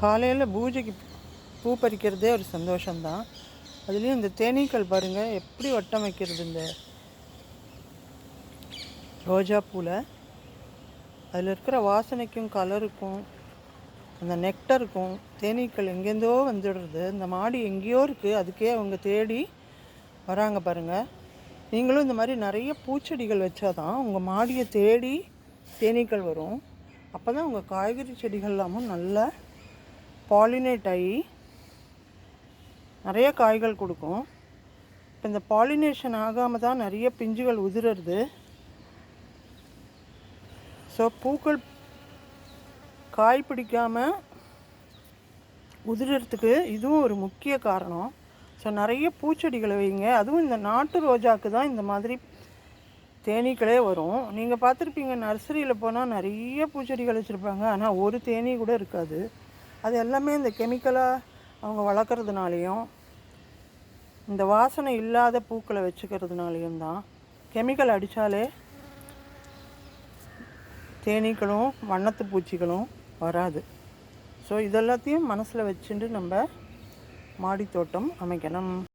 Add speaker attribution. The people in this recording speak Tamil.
Speaker 1: காலையில் பூஜைக்கு பூ பறிக்கிறதே ஒரு சந்தோஷம்தான். அதுலேயும் இந்த தேனீக்கள் பாருங்கள் எப்படி வட்டம் வைக்கிறது. இந்த ரோஜா பூவில் அதில் இருக்கிற வாசனைக்கும் கலருக்கும் அந்த நெக்டருக்கும் தேனீக்கள் எங்கேருந்தோ வந்துடுறது. இந்த மாடி எங்கேயோ இருக்குது, அதுக்கே அவங்க தேடி வராங்க பாருங்கள். நீங்களும் இந்த மாதிரி நிறைய பூச்செடிகள் வச்சாதான் உங்கள் மாடியை தேடி தேனீக்கள் வரும். அப்போ தான் உங்கள் காய்கறி செடிகள் எல்லாமும் நல்லா பாலினேட் ஆகி நிறைய காய்கள் கொடுக்கும். இப்போ இந்த பாலினேஷன் ஆகாமல் தான் நிறைய பிஞ்சுகள் உதிர்றது. ஸோ பூக்கள் காய் பிடிக்காமல் உதிரத்துக்கு இதுவும் ஒரு முக்கிய காரணம். ஸோ நிறைய பூச்செடிகளை வைங்க. அதுவும் இந்த நாட்டு ரோஜாவுக்கு தான் இந்த மாதிரி தேனீக்களே வரும். நீங்கள் பார்த்துருப்பீங்க, நர்சரியில் போனால் நிறைய பூச்செடிகள் வச்சுருப்பாங்க, ஆனால் ஒரு தேனீ கூட இருக்காது. அது எல்லாமே இந்த கெமிக்கலாக அவங்க வளர்க்குறதுனாலையும் இந்த வாசனை இல்லாத பூக்களை வச்சுக்கிறதுனாலையும் தான். கெமிக்கல் அடித்தாலே தேனீக்களும் வண்ணத்து பூச்சிகளும் வராது. ஸோ இதெல்லாத்தையும் மனசில் வச்சுட்டு நம்ம மாடி தோட்டம் அமைக்கணும்.